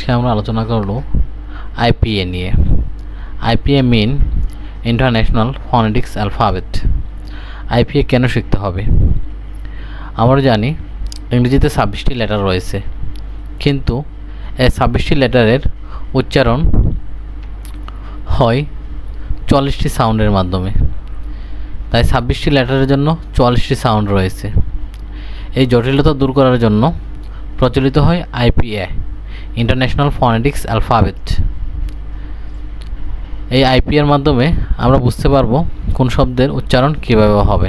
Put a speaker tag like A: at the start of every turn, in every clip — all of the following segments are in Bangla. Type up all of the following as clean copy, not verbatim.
A: আজকে আমরা আলোচনা করব আইপিএ নিয়ে। আইপিএ মিন ইন্টারন্যাশনাল ফনেটিক্স অ্যালফাবেট। আইপিএ কেন শিখতে হবে? আমরা জানি ইংরেজিতে 26টি লেটার রয়েছে, কিন্তু এই 26টি লেটারের উচ্চারণ হয় 44টি সাউন্ডের মাধ্যমে। তাই 26টি লেটারের জন্য 44টি সাউন্ড রয়েছে। এই জটিলতা দূর করার জন্য প্রচলিত হয় আইপিএ, ইন্টারন্যাশনাল ফনেটিক্স অ্যালফাবেট। এই আইপিএর মাধ্যমে আমরা বুঝতে পারবো কোন শব্দের উচ্চারণ কীভাবে হবে।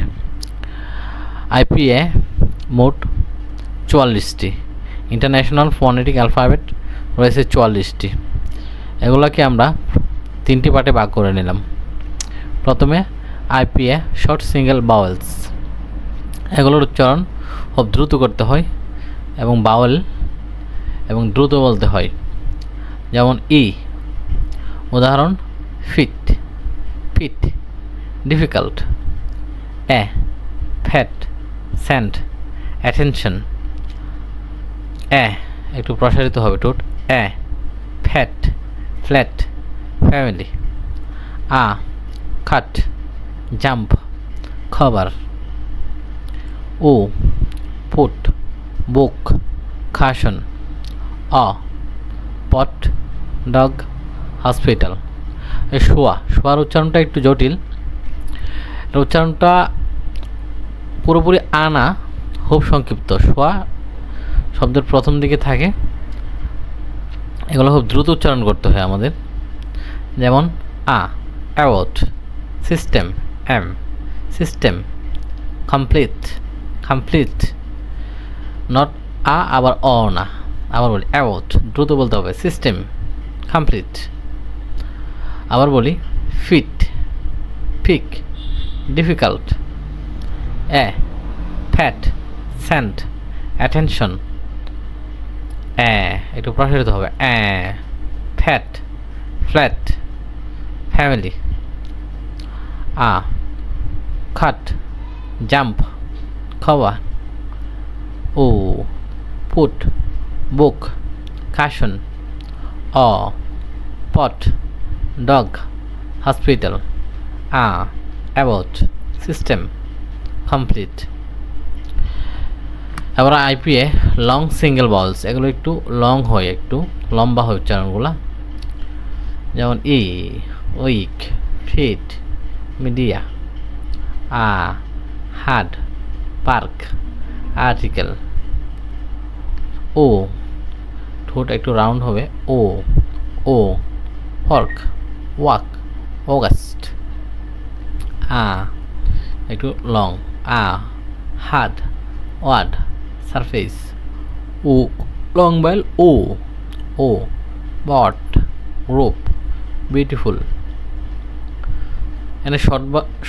A: আইপিএ মোট 44টি, ইন্টারন্যাশনাল ফনেটিক অ্যালফাবেট রয়েছে 44টি। এগুলোকে আমরা 3টি পার্টে ভাগ করে নিলাম। প্রথমে আইপিএ শর্ট সিঙ্গেল বাওয়েলস। এগুলোর উচ্চারণ খুব দ্রুত করতে হয় এবং বাওয়েল এবং দ্রুত বলতে হয়, যেমন ই। উদাহরণ ফিট, ফিট, ডিফিকাল্ট। এ ফ্যাট, স্যান্ড, অ্যাটেনশন। এ একটু প্রসারিত হবে ঠোঁট, এ ফ্যাট, ফ্ল্যাট, ফ্যামিলি। আ কাট, জাম্প, খবর। ও পুট, বুক, খাসন। অ পট, ডগ, হসপিটাল। শোয়া, শোয়ার উচ্চারণটা একটু জটিল। উচ্চারণটা পুরোপুরি আনা, খুব সংক্ষিপ্ত। শোয়া শব্দের প্রথম দিকে থাকে, এগুলো খুব দ্রুত উচ্চারণ করতে হয় আমাদের। যেমন award, system, M system. Complete, complete. Not আবার না, আবার বলি অ্যাওয়ার্ড, দ্রুত বলতে হবে, সিস্টেম, কমপ্লিট। আবার বলি ফিট, পিক, ডিফিকাল্ট। এ ফ্যাট, স্যান্ড, অ্যাটেনশন। একটু প্রসারিত হবে, ফ্যাট, ফ্ল্যাট, ফ্যামিলি। খাট, জাম্প, খবর। ও পুট, বুক, কাশন। অ pot, dog, hospital. About, system, complete. এবার আইপিএ লং সিঙ্গেল বাউলস। এগুলো একটু লং হয়, একটু লম্বা হয় উচ্চারণগুলো। যেমন ই week, feet, media. Hard, park, article. ও ঠোঁট একটু রাউন্ড হবে, ও ও হর্ক, ওয়াক, অগাস্ট। একটু লং, হাড, ওয়াড, সারফেস। ও লং বাউল, ও বট, গ্রুপ, বিউটিফুল। এখানে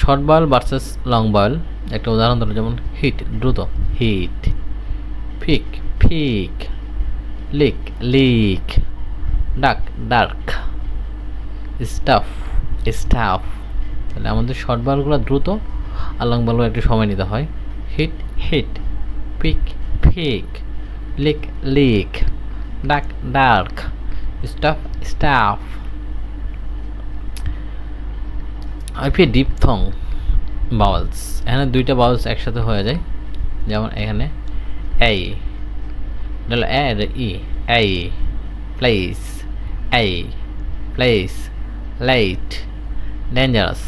A: শর্ট বাউল ভার্সেস লং বাউল একটা উদাহরণ ধরো, যেমন হিট, দ্রুত, হিট। ফিক, ফিক। Leak, lick. Duck, dark. Stuff, staff. তাহলে আমাদের শর্ট বাউলগুলো দ্রুত আর লং বাউলগুলো একটু সময় নিতে হয়। Hit, hit. Peak, pick. Leak, lick. Duck, dark. Stuff, staff. IPA diphthong vowels. এখানে 2টা বাউলস একসাথে হয়ে যায়, যেমন এখানে এই ই, এই প্লেস, এই প্লেস, লাইট, ডেঞ্জারাস।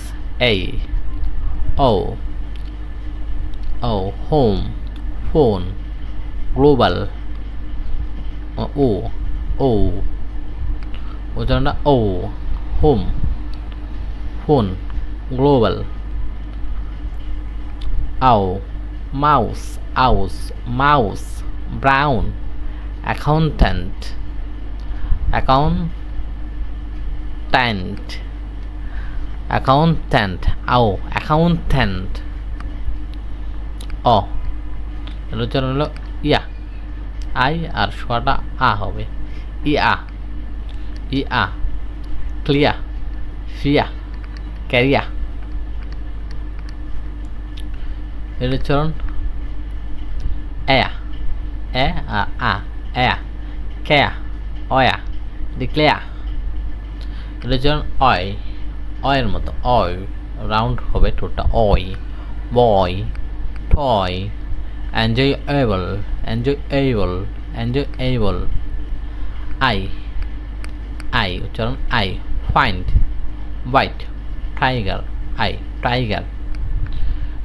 A: এই ও হোম, ফোন, গ্লোবাল। ও উচ্চারণটা হোম, ফোন, গ্লোবাল। মাউস, আউস, mouse, brown, accountant, accountant, accountant. Accountant. এর উচ্চারণ হলো ইয়া, আই আর শোয়াটা হবে, ইয়া। ক্লিয়া, ফিয়া, ক্যারিয়া। এর উচ্চারণ এয়া, এ আর এয়া, কেয়া, অয়া, ডিক্লেয়ার। এটা হচ্ছে অয়, অয়ের মতো অয়, রাউন্ড হবে ঠোঁটটা অয়। Boy, toy, enjoyable, enjoyable, enjoyable. I, I উচ্চারণ I. Find, white, tiger, I tiger.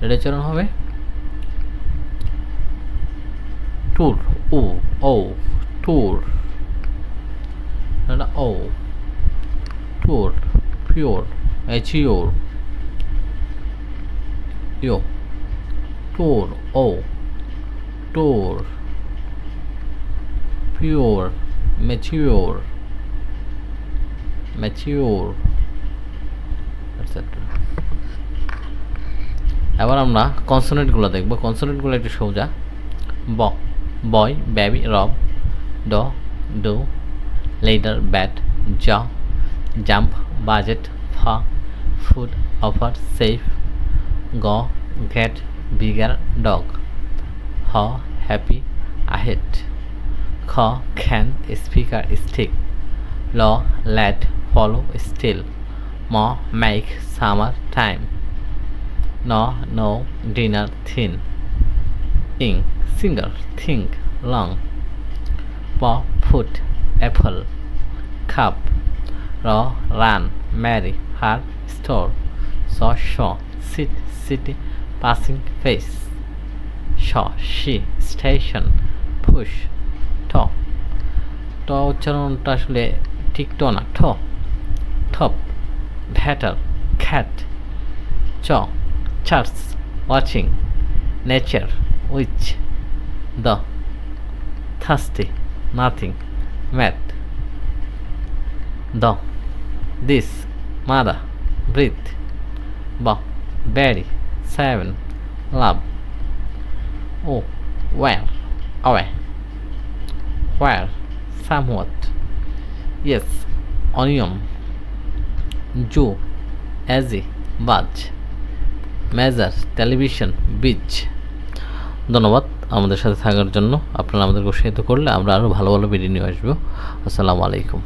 A: এটা উচ্চারণ হবে ট্যুর, ও ও ট্যুর, এটা ও ট্যুর। পিওর, এচিওর, ইও ট্যুর, ও tour. Pure, mature, mature, etcetera. এবার আমরা কনসোনেন্টগুলো দেখব। কনসোনেন্টগুলো একটু সোজা। ব, বয়, বেবি, রব, ড, ডু, লেডার, ব্যাট, জ, জাম্প, বাজেট, ফ, ফুড, অফার, সেফ, গ, গেট, বিগার, ডগ, হ, হ্যাপি, আহেড, খ, খ্যান, স্পিকার, স্টিক, ল, ল্যাড, ফলো, স্টিল, ম, মেক, সামার, টাইম, ন, নো, ডিনার, থিন, ইং, সিঙ্গার, থিঙ্ক, লং, প, ফুট, অ্যাপল, কাপ, র, রান, ম্যারি, হার, স্টোর, স, শ, সিট, সিটি, পাসিং, ফেস, শ, শি, স্টেশন, পুশ, ট। ট উচ্চারণটা আসলে ঠিক ট না, ঠ, থপ, ভ্যাটার, খ্যাট, চ, church, watching, nature, which, the, thirsty, nothing, mat, the, this, mother, breathe, ba, berry, seven, love, oh, where, away, where, somewhat, yes, onion, Jew, easy, budge, measure, television, beach। ধন্যবাদ আমাদের সাথে থাকার জন্য। আপনারা আমাদেরকে উৎসাহিত করলে আমরা আরও ভালো ভালো ভিডিও নিয়ে আসবো। আসসালামু আলাইকুম।